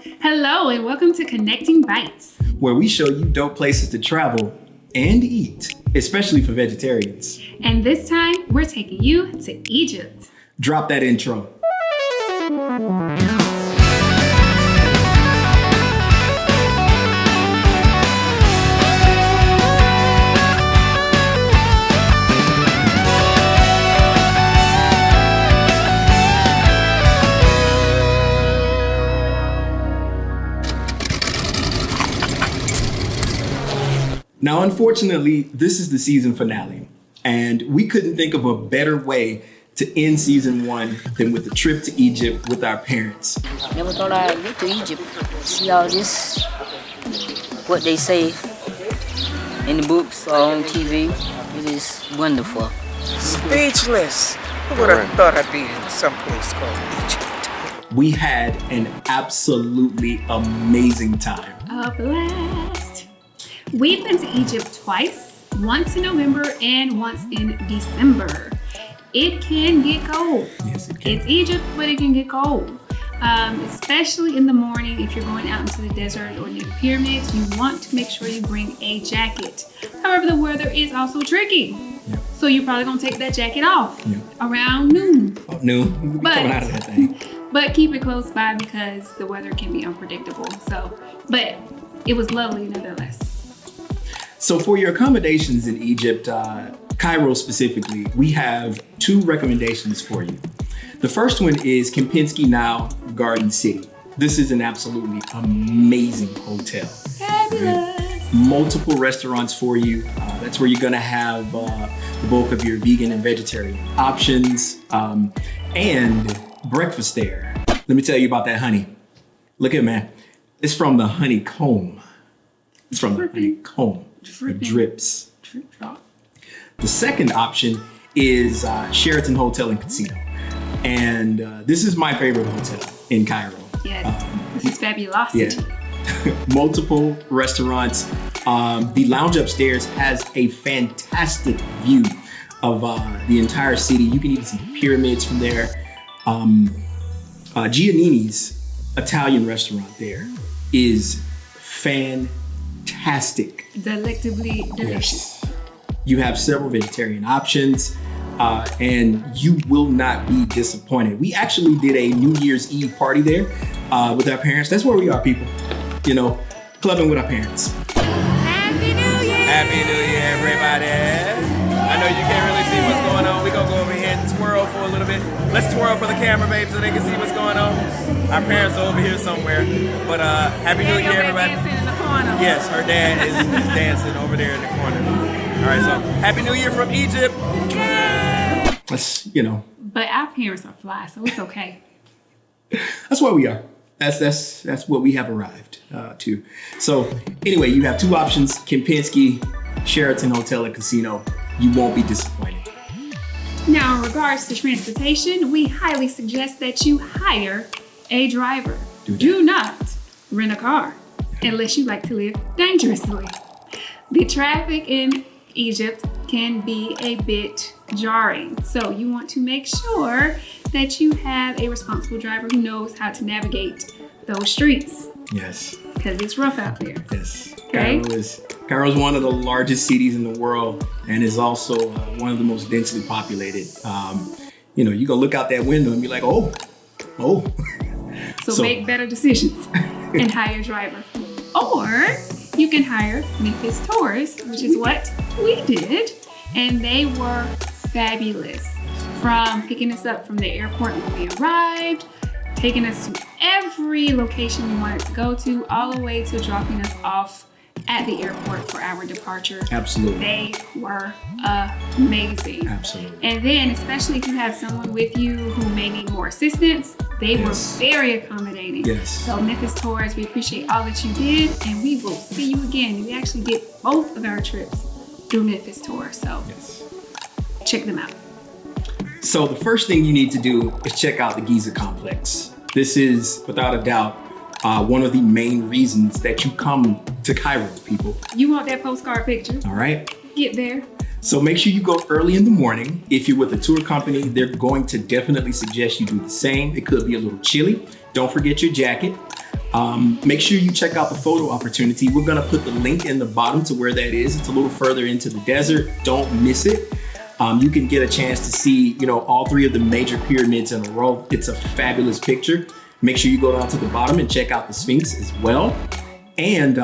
Hello, and welcome to Connecting Bites, where we show you dope places to travel and eat, especially for vegetarians. And this time, we're taking you to Egypt. Drop that intro. Now, unfortunately, this is the season finale, and we couldn't think of a better way to end season one than with a trip to Egypt with our parents. Never thought I'd get to Egypt. See all this, what they say in the books or on TV. It is wonderful. Speechless. Who would have thought I'd be in some place called Egypt? We had an absolutely amazing time. A blast. We've been to Egypt twice, once in November and once in December. It can get cold. Yes, it can. It's Egypt, but it can get cold. Especially in the morning if you're going out into the desert or near the pyramids, you want to make sure you bring a jacket. However, the weather is also tricky. Yeah. So you're probably gonna take that jacket off Yeah. around noon. Oh, no, we'll be coming out of that thing. But keep it close by because the weather can be unpredictable. But it was lovely nonetheless. So for your accommodations in Egypt, Cairo specifically, we have two recommendations for you. The first one is Kempinski Now Garden City. This is an absolutely amazing hotel. Fabulous. Right? Multiple restaurants for you. That's where you're gonna have the bulk of your vegan and vegetarian options and breakfast there. Let me tell you about that honey. Look at it, man. It's from the honeycomb. It's from the honeycomb. It drips. Drip drop. The second option is Sheraton Hotel and Casino. And this is my favorite hotel in Cairo. Yes, this is fabulous. Yeah. Multiple restaurants. The lounge upstairs has a fantastic view of the entire city. You can even see pyramids from there. Giannini's Italian restaurant there is fantastic. Delectably delicious. Yes. You have several vegetarian options, and you will not be disappointed. We actually did a New Year's Eve party there with our parents. That's where we are, people. You know, clubbing with our parents. Happy New Year! Happy New Year, everybody. I know you can't really see what's going on. We're going to go over here and twirl for a little bit. Let's twirl for the camera, babe, so they can see what's going on. Our parents are over here somewhere. But Happy New Year, everybody. Dancing in the corner. Yes, her dad is dancing over there in the corner. All right, so Happy New Year from Egypt. That's, you know. But our parents are fly, so it's okay. That's where we are. That's what we have arrived to. So anyway, you have two options: Kempinski, Sheraton Hotel and Casino. You won't be disappointed. Now, in regards to transportation, we highly suggest that you hire a driver. Do not rent a car unless you like to live dangerously. The traffic in Egypt can be a bit jarring, so you want to make sure that you have a responsible driver who knows how to navigate those streets. Yes. Because it's rough out there. Yes. Okay. Cairo is one of the largest cities in the world and is also one of the most densely populated. You know, you go look out that window and be like, oh. So make better decisions and hire a driver. Or you can hire Memphis Tours, which is what we did. And they were fabulous. From picking us up from the airport when we arrived, taking us to every location we wanted to go to, all the way to dropping us off at the airport for our departure. Absolutely. They were amazing. Absolutely. And then, especially if you have someone with you who may need more assistance, they were very accommodating. Yes. So Memphis Tours, we appreciate all that you did, and we will see you again. We actually did both of our trips through Memphis Tours, so check them out. So the first thing you need to do is check out the Giza Complex. This is, without a doubt, one of the main reasons that you come to Cairo, people. You want that postcard picture? All right. Get there. So make sure you go early in the morning. If you're with a tour company, they're going to definitely suggest you do the same. It could be a little chilly. Don't forget your jacket. Make sure you check out the photo opportunity. We're gonna put the link in the bottom to where that is. It's a little further into the desert. Don't miss it. You can get a chance to see, all three of the major pyramids in a row. It's a fabulous picture. Make sure you go down to the bottom and check out the Sphinx as well. And,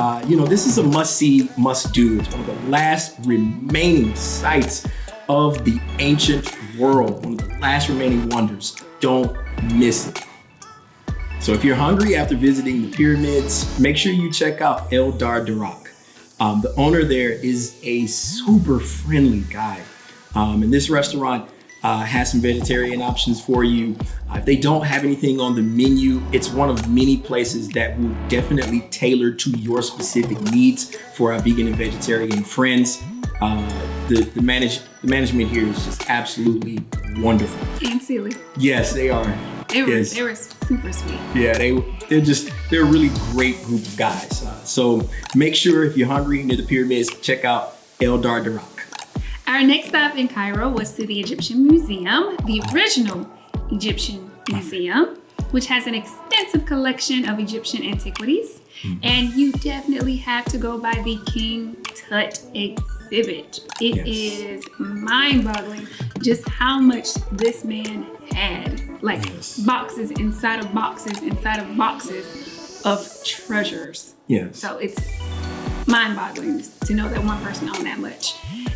this is a must-see, must-do. It's one of the last remaining sites of the ancient world, one of the last remaining wonders. Don't miss it. So if you're hungry after visiting the pyramids, make sure you check out El Dardan. The owner there is a super friendly guy. And this restaurant has some vegetarian options for you. If they don't have anything on the menu, it's one of many places that will definitely tailor to your specific needs for our vegan and vegetarian friends. The management here is just absolutely wonderful. And silly. Yes, they are. They were super sweet. Yeah, they're a really great group of guys. So make sure if you're hungry near the pyramids, check out El Dardan. Our next stop in Cairo was to the Egyptian Museum, the original Egyptian Museum, which has an extensive collection of Egyptian antiquities. And you definitely have to go by the King Tut exhibit. It is mind-boggling just how much this man had. Like boxes inside of boxes inside of boxes of treasures. Yes. So it's mind-boggling to know that one person owned that much.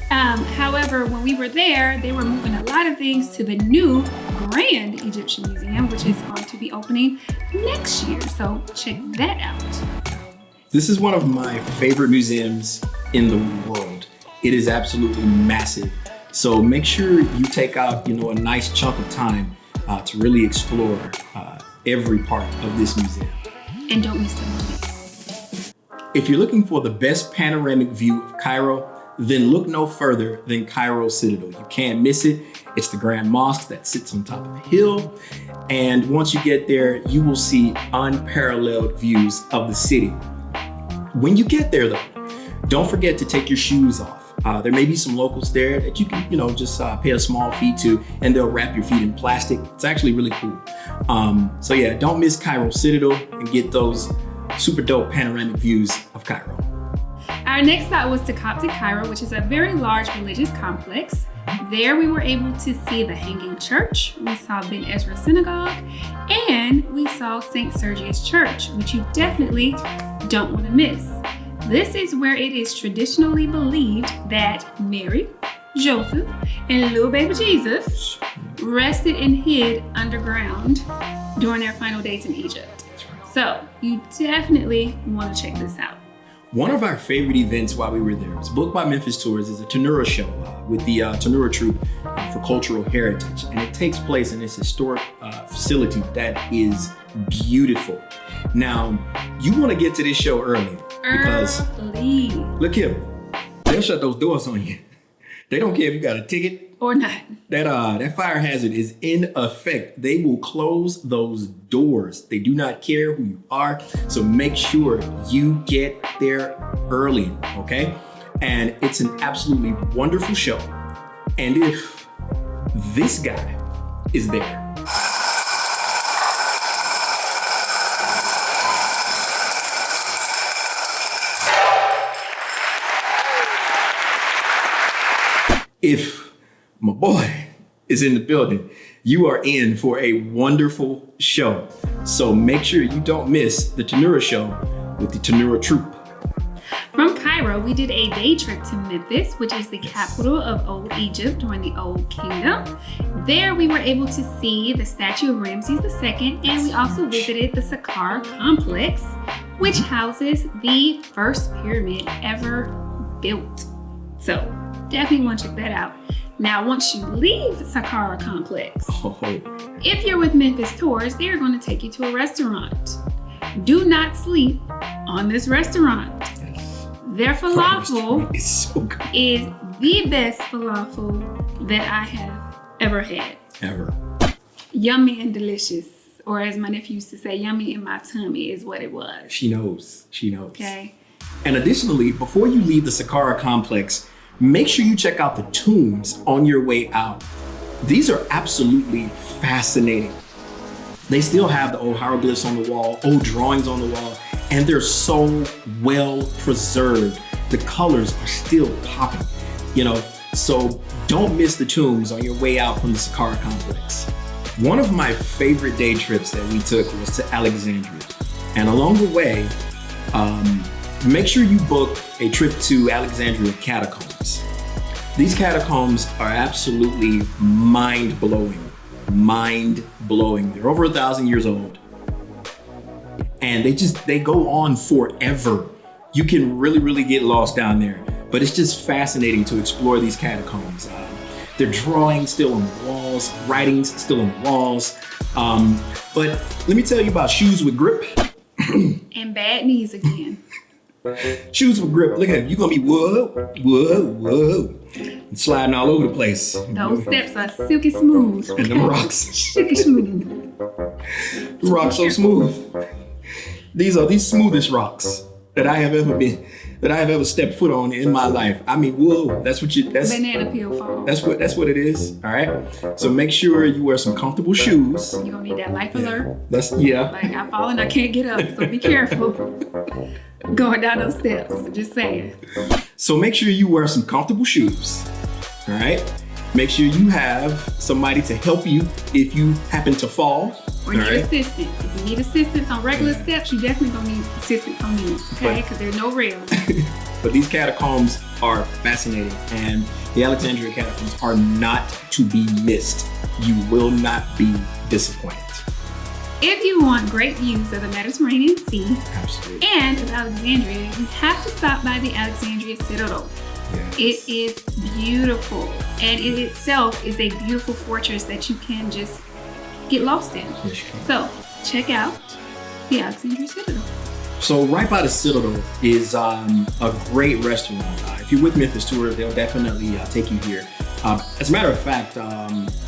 However, when we were there, they were moving a lot of things to the new Grand Egyptian Museum, which is going to be opening next year. So check that out. This is one of my favorite museums in the world. It is absolutely massive. So make sure you take out, a nice chunk of time to really explore every part of this museum. And don't miss the movies. If you're looking for the best panoramic view of Cairo, then look no further than Cairo Citadel. You can't miss it. It's the Grand Mosque that sits on top of the hill. And once you get there, you will see unparalleled views of the city. When you get there though, don't forget to take your shoes off. There may be some locals there that you can, just pay a small fee to, and they'll wrap your feet in plastic. It's actually really cool. So yeah, don't miss Cairo Citadel and get those super dope panoramic views of Cairo. Our next stop was to Coptic Cairo, which is a very large religious complex. There we were able to see the Hanging Church, we saw Ben Ezra Synagogue, and we saw St. Sergius Church, which you definitely don't want to miss. This is where it is traditionally believed that Mary, Joseph, and little baby Jesus rested and hid underground during their final days in Egypt. So you definitely want to check this out. One of our favorite events while we were there was booked by Memphis Tours is a tannoura show with the tannoura troupe for cultural heritage. And it takes place in this historic facility that is beautiful. Now, you want to get to this show early because look here, they'll shut those doors on you. They don't care if you got a ticket or not. That fire hazard is in effect. They will close those doors. They do not care who you are. So make sure you get there early, okay? And it's an absolutely wonderful show. And if this guy is there, if my boy is in the building, you are in for a wonderful show. So make sure you don't miss the tannoura show with the tannoura troupe. From Cairo, we did a day trip to Memphis, which is the capital of Old Egypt during the Old Kingdom. There we were able to see the statue of Ramses II, and we also visited the Cairo Complex, which houses the first pyramid ever built. So definitely want to check that out. Now, once you leave the Cairo Complex, if you're with Memphis Tours, they're going to take you to a restaurant. Do not sleep on this restaurant. Their falafel is so good. Is the best falafel that I have ever had. Ever. Yummy and delicious. Or as my nephew used to say, yummy in my tummy is what it was. She knows. She knows. Okay. And additionally, before you leave the Cairo Complex, make sure you check out the tombs on your way out. These are absolutely fascinating. They still have the old hieroglyphs on the wall, old drawings on the wall, and they're so well preserved. The colors are still popping, so don't miss the tombs on your way out from the Cairo Complex. One of my favorite day trips that we took was to Alexandria. And along the way, make sure you book a trip to Alexandria Catacombs. These catacombs are absolutely mind-blowing. They're over 1,000 years old. And they go on forever. You can really get lost down there, but it's just fascinating to explore these catacombs. There are drawings still on the walls, writings still on the walls. But let me tell you about shoes with grip. And bad knees again. Shoes with grip. Look at it. You're going to be whoa. Sliding all over the place. Those steps are silky smooth. And them rocks. Silky smooth. The rocks so smooth. These are the smoothest rocks that I have ever stepped foot on in my life. I mean, whoa, that's banana peel fall. That's what it is. All right. So make sure you wear some comfortable shoes. You're gonna need that life alert. Like I fall and I can't get up, so be careful going down those steps. Just saying. So make sure you wear some comfortable shoes. All right. Make sure you have somebody to help you if you happen to fall. Or need assistance. If you need assistance on regular steps, you definitely gonna need assistance on these, okay? Because there's no rails. But these catacombs are fascinating, and the Alexandria Catacombs are not to be missed. You will not be disappointed. If you want great views of the Mediterranean Sea Absolutely. and of Alexandria, you have to stop by the Alexandria Citadel. Yes. It is beautiful, and it itself is a beautiful fortress that you can just get lost in. Yes, you can. So check out the Alexandria Citadel. So right by the Citadel is a great restaurant. If you're with Memphis Tours, they'll definitely take you here. As a matter of fact,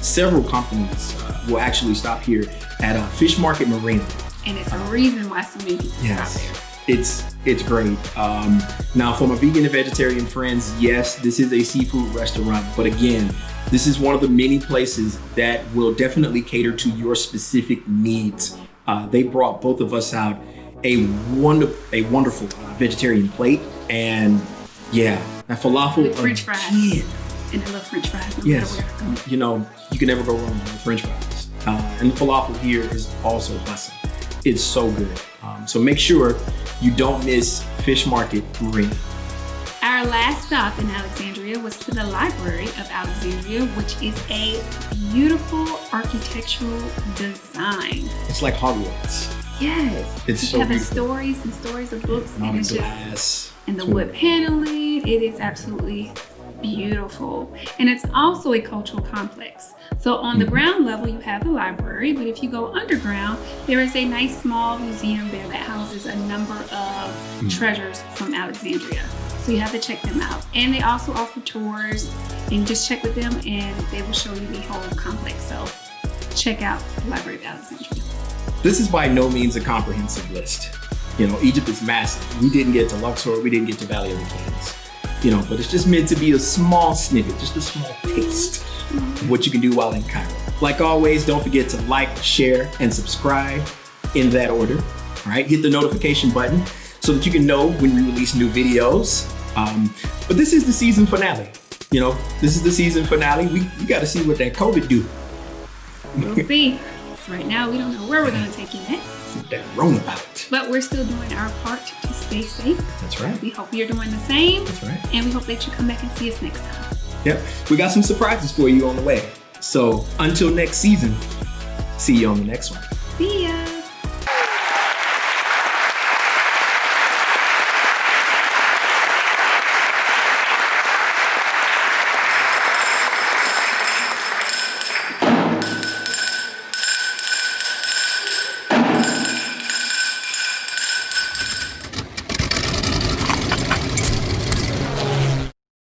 several companies will actually stop here at Fish Market Marina. And it's a reason why so many people stop there. It's great. Now, for my vegan and vegetarian friends, yes, this is a seafood restaurant, but again, this is one of the many places that will definitely cater to your specific needs. They brought both of us out a wonderful vegetarian plate, and yeah, that falafel with French fries. Again. And I love French fries. Yes, you can never go wrong with French fries. And the falafel here is also bussin'. It's so good. So make sure you don't miss Fish Market Marina. Our last stop in Alexandria was to the Library of Alexandria, which is a beautiful architectural design. It's like Hogwarts. Yes. It's you so have beautiful. stories and stories of books, And all and the it's glass. just and the wood paneling. It is absolutely beautiful, and it's also a cultural complex. So on the ground level, you have the library, but if you go underground, there is a nice small museum there that houses a number of treasures from Alexandria. So you have to check them out. And they also offer tours, and just check with them and they will show you the whole complex. So check out the Library of Alexandria. This is by no means a comprehensive list. Egypt is massive. We didn't get to Luxor, we didn't get to Valley of the Kings. But it's just meant to be a small snippet, just a small taste of what you can do while in Cairo. Like always, don't forget to like, share, and subscribe in that order. All right, hit the notification button so that you can know when we release new videos. But this is the season finale. This is the season finale. We got to see what that COVID do. We'll see. So right now, we don't know where we're going to take you next. That roundabout. But we're still doing our part to stay safe. That's right. We hope you're doing the same. That's right. And we hope that you come back and see us next time. Yep. We got some surprises for you on the way. So until next season, see you on the next one. See ya.